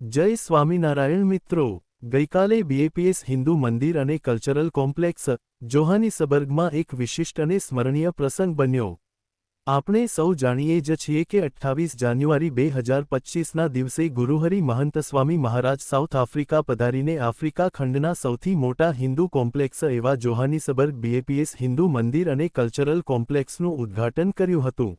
જય સ્વામિનારાયણ મિત્રો, ગઈકાલે બીએપીએસ હિન્દુ મંદિર અને કલ્ચરલ કોમ્પ્લેક્સ, જોહાનિસબર્ગમાં એક વિશિષ્ટ અને સ્મરણીય પ્રસંગ બન્યો. આપણે સૌ જાણીએ જ છીએ કે 28 જાન્યુઆરી 2025ના દિવસે ગુરુહરિ મહંત Swami Maharaj south Africa પધારીને Africa ખંડના સૌથી મોટા હિન્દુ કોમ્પ્લેક્સ એવા જોહાનિસબર્ગ બીએપીએસ હિન્દુ મંદિર અને કલ્ચરલ કોમ્પ્લેક્સનું ઉદ્ઘાટન કર્યું હતું.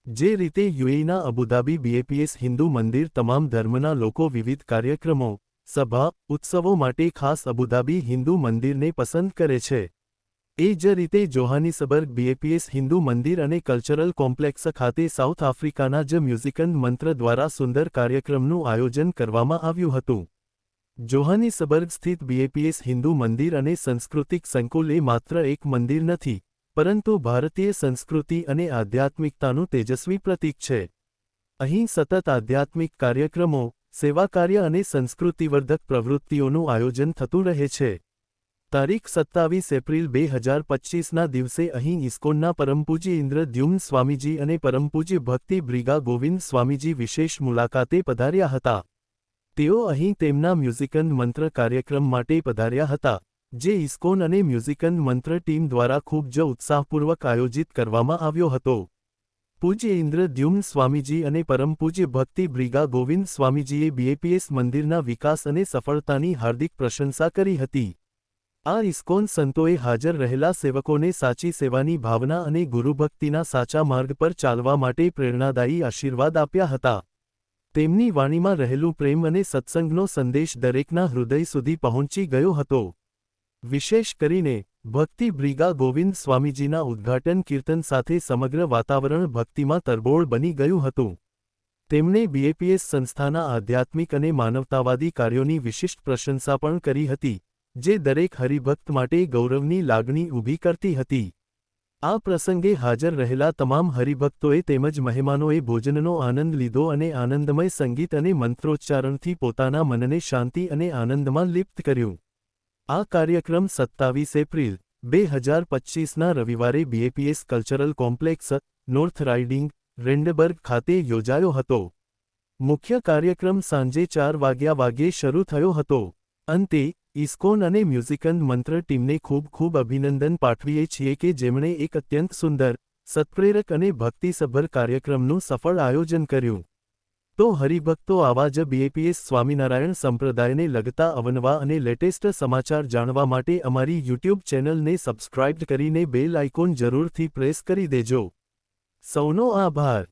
જે રીતે યુએઈના અબુધાબી બીએપીએસ હિન્દુ મંદિર તમામ ધર્મના લોકો વિવિધ કાર્યક્રમો, સભા, ઉત્સવો માટે ખાસ અબુધાબી હિન્દુ મંદિરને પસંદ કરે છે, એ જ રીતે જોહાનિસબર્ગ બીએપીએસ હિન્દુ મંદિર અને કલ્ચરલ કોમ્પ્લેક્સ ખાતે સાઉથ આફ્રિકાના જ મ્યુઝિકન મંત્ર દ્વારા સુંદર કાર્યક્રમનું આયોજન કરવામાં આવ્યું હતું. જોહાનિસબર્ગ સ્થિત બીએપીએસ હિન્દુ મંદિર અને સાંસ્કૃતિક સંકુલ એ માત્ર એક મંદિર નથી, પરંતુ ભારતીય સંસ્કૃતિ અને આધ્યાત્મિકતાનું તેજસ્વી પ્રતીક છે. અહીં સતત આધ્યાત્મિક કાર્યક્રમો, સેવાકાર્ય અને સંસ્કૃતિવર્ધક પ્રવૃત્તિઓનું આયોજન થતું રહે છે. તારીખ 27 એપ્રિલ 2025ના દિવસે અહીં ઇસ્કોનના પરમપૂજ્ય ઇન્દ્રદ્યુમ્ન સ્વામીજી અને પરમપૂજ્ય ભક્તિ બ્રિગા ગોવિંદ સ્વામીજી વિશેષ મુલાકાતે પધાર્યા હતા. તેઓ અહીં તેમના મ્યુઝિકન મંત્ર કાર્યક્રમ માટે પધાર્યા હતા, જે ઇસ્કોન અને મ્યુઝિકન મંત્ર ટીમ દ્વારા ખૂબ જ ઉત્સાહપૂર્વક આયોજિત કરવામાં આવ્યો હતો. પૂજ્ય ઇન્દ્રદ્યુમ્ન સ્વામીજી અને પરમપૂજ્ય ભક્તિ બ્રિગા ગોવિંદ સ્વામીજીએ બીએપીએસ મંદિરના વિકાસ અને સફળતાની હાર્દિક પ્રશંસા કરી હતી. આ ઇસ્કોન સંતોએ હાજર રહેલા સેવકોને સાચી સેવાની ભાવના અને ગુરુભક્તિના સાચા માર્ગ પર ચાલવા માટે પ્રેરણાદાયી આશીર્વાદ આપ્યા હતા. તેમની વાણીમાં રહેલું પ્રેમ અને સત્સંગનો સંદેશ દરેકના હૃદય સુધી પહોંચી ગયો હતો. વિશેષ કરીને, ભક્તિ બ્રિગા ગોવિંદ સ્વામીજીના ઉદ્ઘાટન કીર્તન સાથે સમગ્ર વાતાવરણ ભક્તિમાં તરબોળ બની ગયું હતું. તેમણે બીએપીએસ સંસ્થાના આધ્યાત્મિક અને માનવતાવાદી કાર્યોની વિશિષ્ટ પ્રશંસા પણ કરી હતી, જે દરેક હરિભક્ત માટે ગૌરવની લાગણી ઊભી કરતી હતી. આ પ્રસંગે હાજર રહેલા તમામ હરિભક્તોએ તેમજ મહેમાનોએ ભોજનનો આનંદ લીધો અને આનંદમય સંગીત અને મંત્રોચ્ચારણથી પોતાના મનને શાંતિ અને આનંદમાં લિપ્ત કર્યું. આ કાર્યક્રમ 27 એપ્રિલ 2025ના રવિવારે BAPS cultural complex, North Riding, Randburg ખાતે યોજાયો હતો. મુખ્ય કાર્યક્રમ સાંજે 4 વાગ્યે શરૂ થયો હતો. અંતે, ઇસ્કોન અને મ્યુઝિકન મંત્ર ટીમને ખૂબ ખૂબ અભિનંદન પાઠવીએ છીએ કે જેમણે એક અત્યંત સુંદર, સત્પ્રેરક અને ભક્તિસભર કાર્યક્રમનું સફળ આયોજન કર્યું. તો હરિભક્તો આવા જ બીએપીએસ સ્વામિનારાયણ સંપ્રદાયને લગતા અવનવા અને લેટેસ્ટ સમાચાર જાણવા માટે અમારી યુટ્યુબ ચેનલને સબસ્ક્રાઇબ કરીને બેલ આઇકોન જરૂરથી પ્રેસ કરી દેજો. સૌનો આભાર.